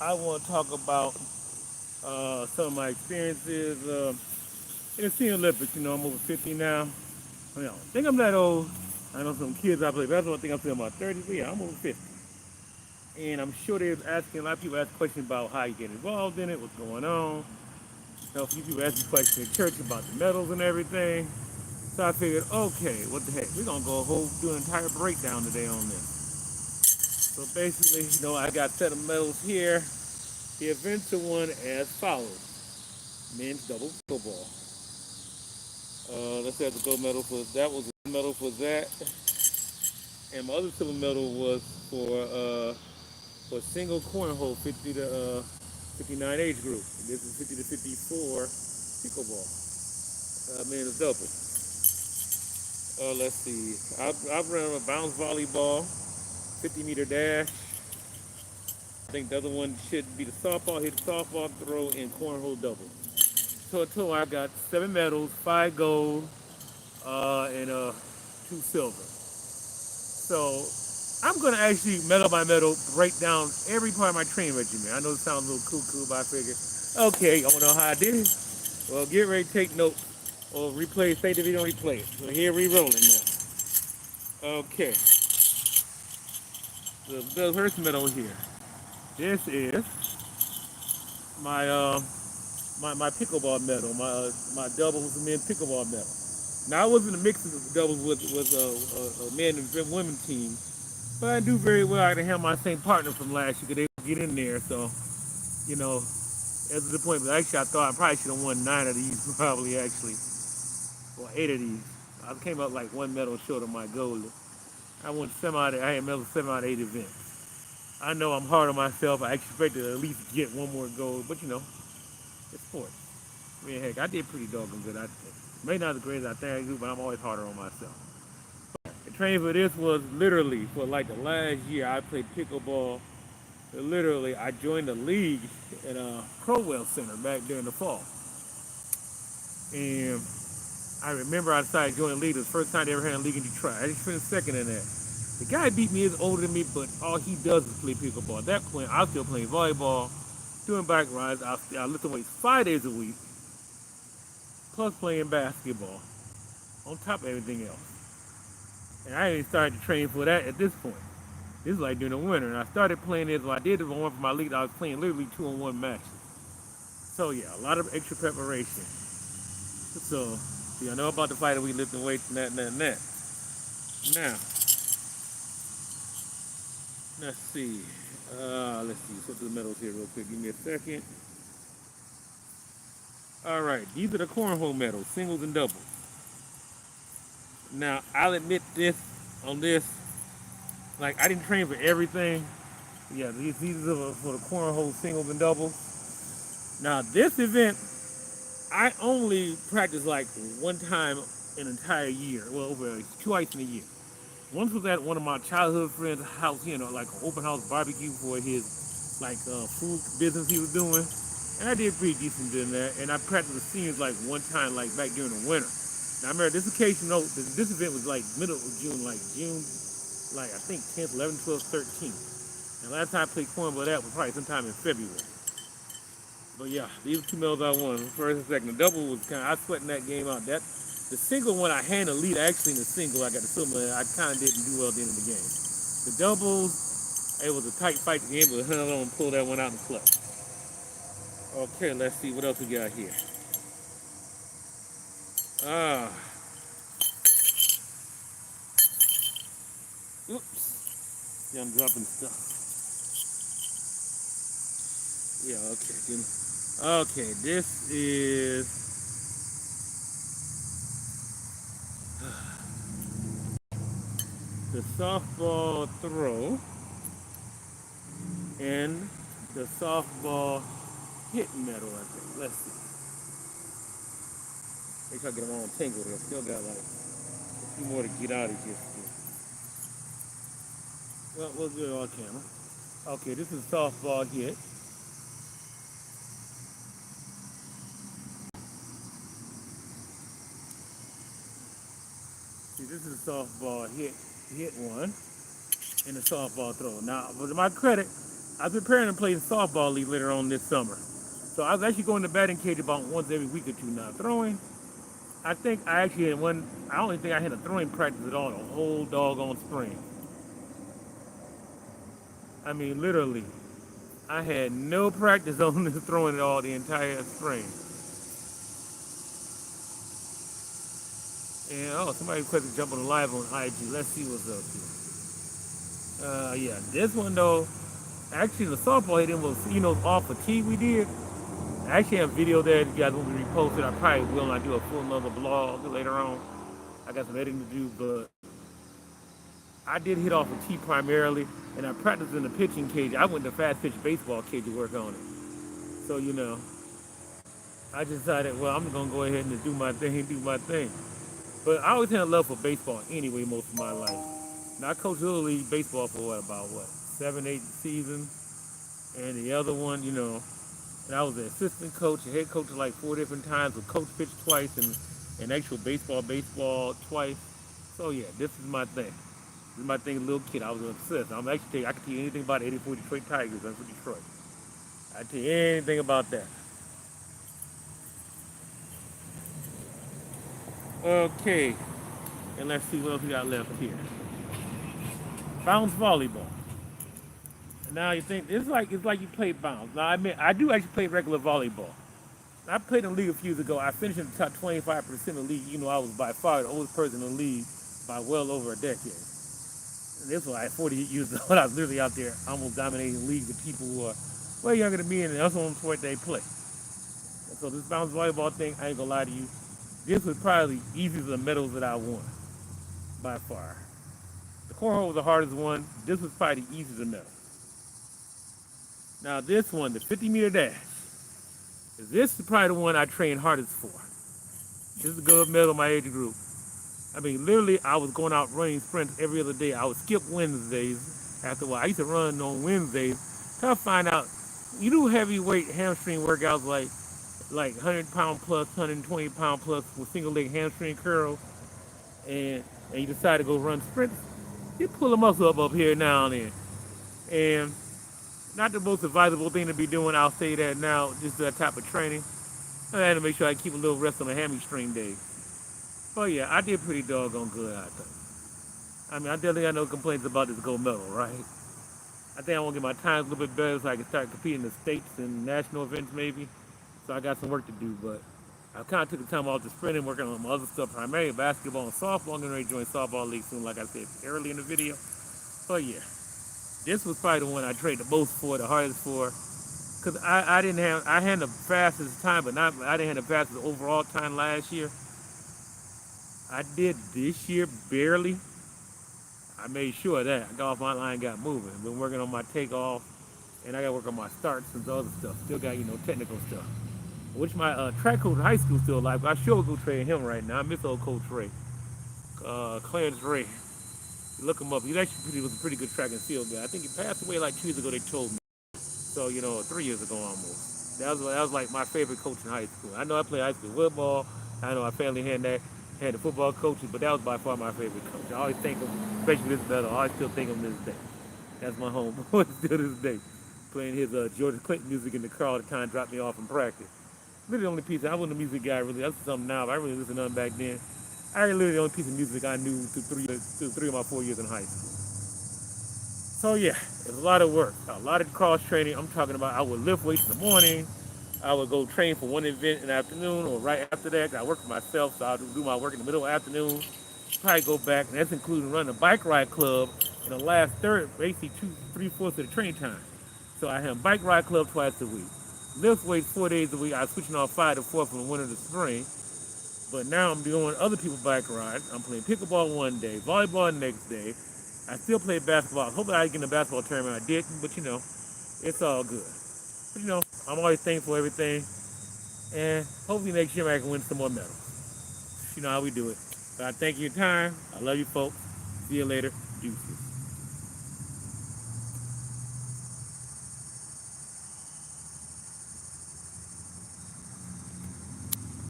I want to talk about some of my experiences in the Senior Olympics. I'm over 50 now. I think I'm that old. I know some kids I play basketball think I'm still about 30, but yeah, I'm over 50. And I'm sure they're asking, a lot of people ask questions about how you get involved in it, what's going on. A few people ask me questions in church about the medals and everything. So I figured, okay, what the heck, we're going to do an entire breakdown today on this. So basically, I got a set of medals here. The events are one as follows. Men's double football. Let's have the gold medal for that. Was the medal for that, and my other silver medal was for single cornhole 50 to 59 age group. This is 50 to 54 pickleball. Men's double. Let's see. I've run a bounce volleyball, 50-meter dash. I think the other one should be the softball, hit softball throw, and cornhole double. So in total, I got 7 medals, 5 gold, and 2 silver. So I'm gonna actually medal by medal break down every part of my training regimen. I know it sounds a little cuckoo, but I figured, okay, you wanna know how I did it? Well, get ready to take notes or replay, say the video, replay it. So here we rolling now. Okay, the first medal here. This is my my pickleball medal, my doubles and men pickleball medal. Now I wasn't a mix of doubles with a men and women team, but I do very well. I can have my same partner from last year because they would get in there. So you know, as the point, but actually I thought I probably should have won 9 of these probably actually, or 8 of these. I came up like 1 medal short of my goal. I won 7 out of, I had medals 7 out of 8 events. I know I'm hard on myself. I expected to at least get 1 more gold, but it's sports. I mean, heck, I did pretty doggone good. I think. Maybe not as great as I think I do, but I'm always harder on myself. The training for this was literally for like the last year I played pickleball. Literally, I joined the league at Crowell Center back during the fall. And I remember I decided to join the league. It was the first time they ever had a league in Detroit. I just finished second in that. The guy beat me is older than me, but all he does is play pickleball. At that point, I was still playing volleyball, doing bike rides. I lifted weights 5 days a week, plus playing basketball, on top of everything else. And I ain't started to train for that at this point. This is like during the winter, and I started playing this. When I did the one for my league, I was playing literally 2-on-1 matches. So yeah, a lot of extra preparation. So, see, I know about the fight that we lifting weights and that and that and that. Now, let's see. Let's see. Flip the medals here real quick. Give me a second. All right, these are the cornhole medals, singles and doubles. Now, I'll admit this on this. Like, I didn't train for everything. Yeah, these are for the cornhole singles and doubles. Now, this event, I only practiced like 1 time an entire year. Well, over 2 nights in a year. Once was at one of my childhood friends' house, like an open house barbecue for his food business he was doing. And I did pretty decent in that. And I practiced with seniors like 1 time, like back during the winter. Now I remember this occasion, this event was like middle of June, like June, like I think 10th, 11th, 12th, 13th. And last time I played cornhole, that was probably sometime in February. But yeah, these are 2 medals I won, first and second. The double was I sweat in that game out. The single one I had the lead, actually in the single, I got the silver. I kind of didn't do well at the end of the game. The doubles, it was a tight fight at the end, but hung on and pulled that one out in the clutch. Okay, let's see what else we got here. Oops. Yeah, I'm dropping stuff. Yeah, okay. Okay, this is the softball throw and the softball hit medal, I think. Let's see. Make sure I get them all tangled here. Still got like a few more to get out of here. Well, we'll do it on camera. Okay, this is softball hit. See, this is a softball hit one, and a softball throw. Now, to my credit, I was preparing to play the softball league later on this summer. So I was actually going to batting cage about once every week or two now. Throwing, I think I actually had one. I don't even think I had a throwing practice at all the whole doggone spring. I mean, literally, I had no practice on this throwing at all the entire spring. And oh, somebody requested to jump on the live on IG. Let's see what's up here. Yeah, this one though, actually the softball hitting was, off fatigue we did. I actually have a video there if you guys want me to repost it. I probably will when I do a full another blog later on. I got some editing to do, but I did hit off a tee primarily, and I practiced in the pitching cage. I went to fast pitch baseball cage to work on it. So, I decided, well, I'm going to go ahead and do my thing. But I always had a love for baseball anyway most of my life. Now, I coached Little League baseball for about 7, 8 seasons. And the other one, and I was an assistant coach, a head coach like 4 different times, a coach pitched twice, and actual baseball twice. So, yeah, this is my thing. This is my thing as a little kid. I was obsessed. I can tell you anything about the 84 Detroit Tigers. That's for Detroit. I can tell you anything about that. Okay, and let's see what else we got left here. Bounce volleyball. Now you think it's like you play bounce. Now I mean I do actually play regular volleyball. I played in the league a few years ago. I finished in the top 25% of the league. I was by far the oldest person in the league by well over a decade. And this was like 40 years old. I was literally out there almost dominating leagues with people who are way younger than me, and that's the only sport they play. And so this bounce volleyball thing, I ain't gonna lie to you, this was probably the easiest of the medals that I won by far. The cornhole was the hardest one. This was probably the easiest of the medals. Now this one, the 50-meter dash, this is probably the one I trained hardest for. This is a gold medal in my age group. I mean, literally, I was going out running sprints every other day. I would skip Wednesdays after a while. I used to run on Wednesdays. Come find out, you do heavyweight hamstring workouts like 100-pound plus, 120-pound plus with single leg hamstring curls, and you decide to go run sprints. You pull a muscle up here now and then. And not the most advisable thing to be doing, I'll say that now, just that type of training. I had to make sure I keep a little rest on the hamstring days. But yeah, I did pretty doggone good, I think. I mean, I definitely got no complaints about this gold medal, right? I think I want to get my times a little bit better so I can start competing in the states and national events maybe. So I got some work to do, but I kind of took the time off to sprinting, working on my other stuff, primarily basketball and softball. I'm going to join softball league soon, like I said early in the video. But yeah. This was probably the one I trained the most for, the hardest for, because I had the fastest time, but I didn't have the fastest overall time last year. I did this year barely. I made sure of that. I got off my line, got moving. Been working on my takeoff, and I got to work on my starts and other stuff. Still got technical stuff, which my track coach in high school still alive. I sure go train him right now. I miss old Coach Ray, Clarence Ray. Look him up. He actually was a pretty good track and field guy. I think he passed away like 2 years ago, they told me. So, 3 years ago almost. That was like my favorite coach in high school. I know I played high school football. I know our family had the football coaches, but that was by far my favorite coach. I always think of, especially this battle, I always still think of him to this day. That's my homeboy still to this day. Playing his George Clinton music in the car all the time, dropped me off in practice. Really the only piece, I wasn't a music guy really. That's something now, but I really listened to them back then. I literally the only piece of music I knew through 3 of my 4 years in high school. So yeah, it's a lot of work, a lot of cross training. I'm talking about I would lift weights in the morning. I would go train for one event in the afternoon or right after that. I work for myself, so I'll do my work in the middle of the afternoon. Probably go back, and that's including running a bike ride club in the last third, basically 3/4 of the training time. So I have a bike ride club twice a week. Lift weights 4 days a week. I was switching off 5 to 4 from the winter to spring. But now I'm doing other people's bike rides. I'm playing pickleball one day, volleyball the next day. I still play basketball. Hopefully I get in the basketball tournament. I didn't, but it's all good. But I'm always thankful for everything. And hopefully next year I can win some more medals. You know how we do it. But I thank you for your time. I love you folks. See you later. Deuces.